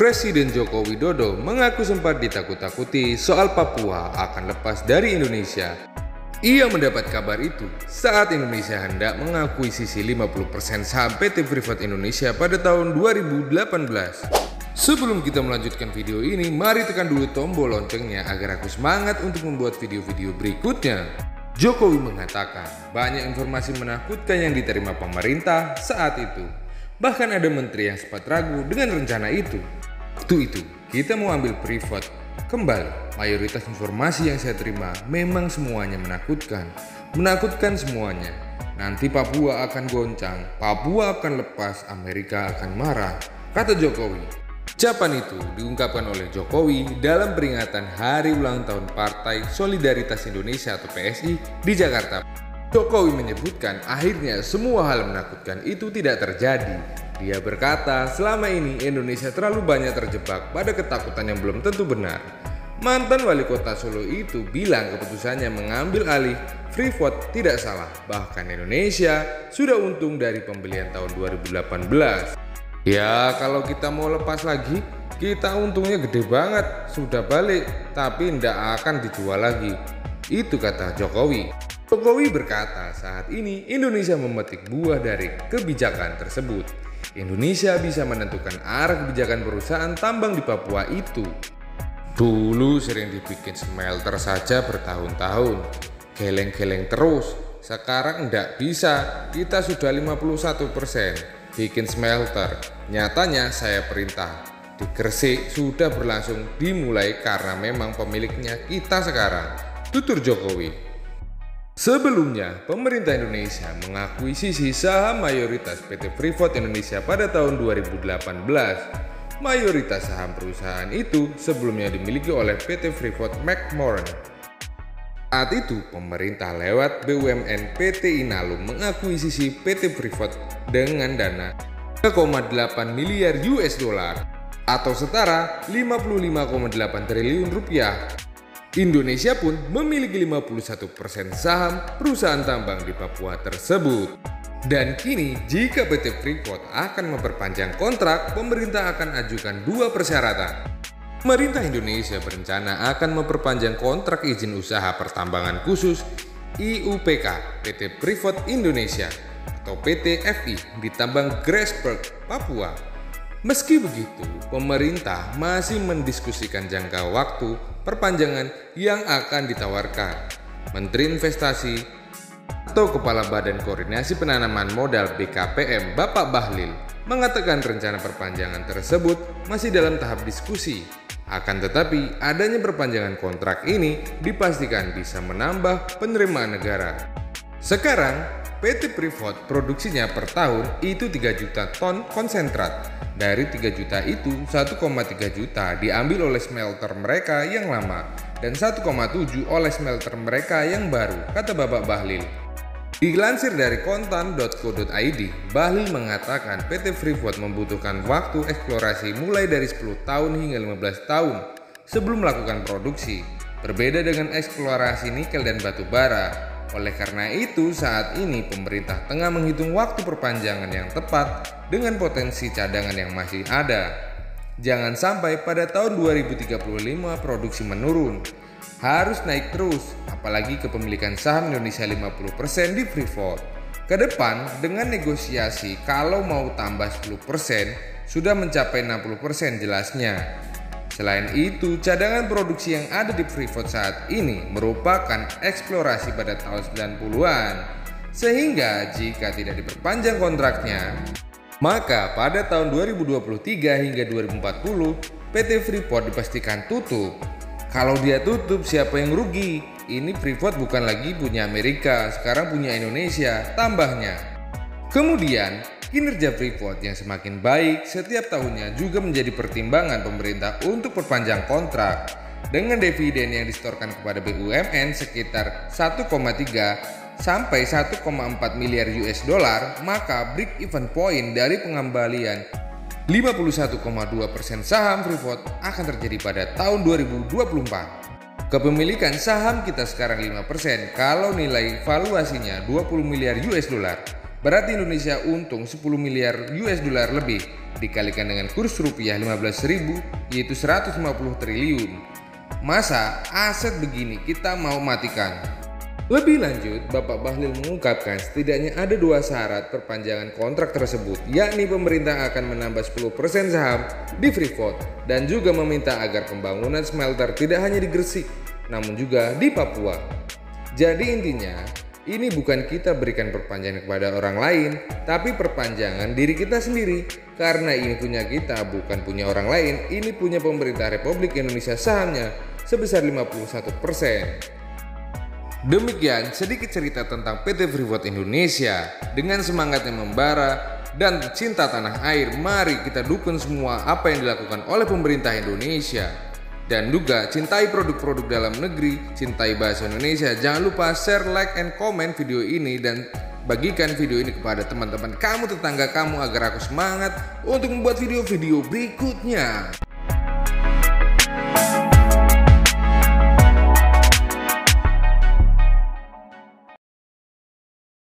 Presiden Joko Widodo mengaku sempat ditakut-takuti soal Papua akan lepas dari Indonesia. Ia mendapat kabar itu saat Indonesia hendak mengakuisisi 50% saham PT Freeport Indonesia pada tahun 2018. Sebelum kita melanjutkan video ini, mari tekan dulu tombol loncengnya agar aku semangat untuk membuat video-video berikutnya. Jokowi mengatakan banyak informasi menakutkan yang diterima pemerintah saat itu. Bahkan ada menteri yang sempat ragu dengan rencana itu. Waktu itu, kita mau ambil Freeport kembali. Mayoritas informasi yang saya terima memang semuanya menakutkan. Menakutkan semuanya. Nanti Papua akan goncang, Papua akan lepas, Amerika akan marah, kata Jokowi. Ucapan itu diungkapkan oleh Jokowi dalam peringatan hari ulang tahun Partai Solidaritas Indonesia atau PSI di Jakarta. Jokowi menyebutkan akhirnya semua hal menakutkan itu tidak terjadi. Dia berkata selama ini Indonesia terlalu banyak terjebak pada ketakutan yang belum tentu benar. Mantan wali kota Solo itu bilang keputusannya mengambil alih Freeport tidak salah. Bahkan Indonesia sudah untung dari pembelian tahun 2018. Ya kalau kita mau lepas lagi, kita untungnya gede banget. Sudah balik tapi tidak akan dijual lagi. Itu kata Jokowi. Jokowi berkata saat ini Indonesia memetik buah dari kebijakan tersebut. Indonesia bisa menentukan arah kebijakan perusahaan tambang di Papua itu. Dulu sering dibikin smelter saja bertahun-tahun, geleng-geleng terus. Sekarang enggak bisa, kita sudah 51% bikin smelter. Nyatanya saya perintah. Di Gresik sudah berlangsung dimulai karena memang pemiliknya kita sekarang, tutur Jokowi. Sebelumnya, pemerintah Indonesia mengakuisisi saham mayoritas PT Freeport Indonesia pada tahun 2018. Mayoritas saham perusahaan itu sebelumnya dimiliki oleh PT Freeport McMoran. Saat itu, pemerintah lewat BUMN PT Inalum mengakuisisi PT Freeport dengan dana 3,8 miliar US dollar atau setara 55,8 triliun rupiah. Indonesia pun memiliki 51% saham perusahaan tambang di Papua tersebut. Dan kini jika PT Freeport akan memperpanjang kontrak, pemerintah akan ajukan dua persyaratan. Pemerintah Indonesia berencana akan memperpanjang kontrak izin usaha pertambangan khusus IUPK PT Freeport Indonesia atau PT FI di tambang Grasberg, Papua. Meski begitu, pemerintah masih mendiskusikan jangka waktu perpanjangan yang akan ditawarkan. Menteri Investasi atau Kepala Badan Koordinasi Penanaman Modal BKPM Bapak Bahlil mengatakan rencana perpanjangan tersebut masih dalam tahap diskusi. Akan tetapi, adanya perpanjangan kontrak ini dipastikan bisa menambah penerimaan negara. Sekarang, PT Freeport produksinya per tahun itu 3 juta ton konsentrat. Dari 3 juta itu, 1,3 juta diambil oleh smelter mereka yang lama dan 1,7 oleh smelter mereka yang baru, kata Bapak Bahlil. Dilansir dari kontan.co.id, Bahlil mengatakan PT Freeport membutuhkan waktu eksplorasi mulai dari 10 tahun hingga 15 tahun sebelum melakukan produksi. Berbeda dengan eksplorasi nikel dan batu bara. Oleh karena itu, saat ini pemerintah tengah menghitung waktu perpanjangan yang tepat dengan potensi cadangan yang masih ada. Jangan sampai pada tahun 2035 produksi menurun. Harus naik terus, apalagi kepemilikan saham Indonesia 50% di Freeport. Kedepan dengan negosiasi kalau mau tambah 10% sudah mencapai 60% jelasnya. Selain itu, cadangan produksi yang ada di Freeport saat ini merupakan eksplorasi pada tahun 90-an. Sehingga jika tidak diperpanjang kontraknya, maka pada tahun 2023 hingga 2040 PT Freeport dipastikan tutup. Kalau dia tutup, siapa yang rugi? Ini Freeport bukan lagi punya Amerika, sekarang punya Indonesia, tambahnya. Kemudian, kinerja Freeport yang semakin baik setiap tahunnya juga menjadi pertimbangan pemerintah untuk perpanjang kontrak. Dengan dividen yang disetorkan kepada BUMN sekitar 1,3 sampai 1,4 miliar US dollar, maka break even point dari pengembalian 51,2% saham Freeport akan terjadi pada tahun 2024. Kepemilikan saham kita sekarang 5% kalau nilai valuasinya 20 miliar US dollar. Berarti Indonesia untung 10 miliar US dollar lebih, dikalikan dengan kurs rupiah 15.000 yaitu 150 triliun. Masa aset begini kita mau matikan? Lebih lanjut, Bapak Bahlil mengungkapkan setidaknya ada 2 syarat perpanjangan kontrak tersebut, yakni pemerintah akan menambah 10% saham di Freeport dan juga meminta agar pembangunan smelter tidak hanya di Gresik, namun juga di Papua. Jadi intinya, ini bukan kita berikan perpanjangan kepada orang lain, tapi perpanjangan diri kita sendiri. Karena ini punya kita, bukan punya orang lain, ini punya pemerintah Republik Indonesia sahamnya sebesar 51%. Demikian sedikit cerita tentang PT Freeport Indonesia. Dengan semangatnya membara dan cinta tanah air, mari kita dukung semua apa yang dilakukan oleh pemerintah Indonesia. Dan juga cintai produk-produk dalam negeri, cintai bahasa Indonesia. Jangan lupa share, like, and comment video ini dan bagikan video ini kepada teman-teman kamu, tetangga kamu agar aku semangat untuk membuat video-video berikutnya.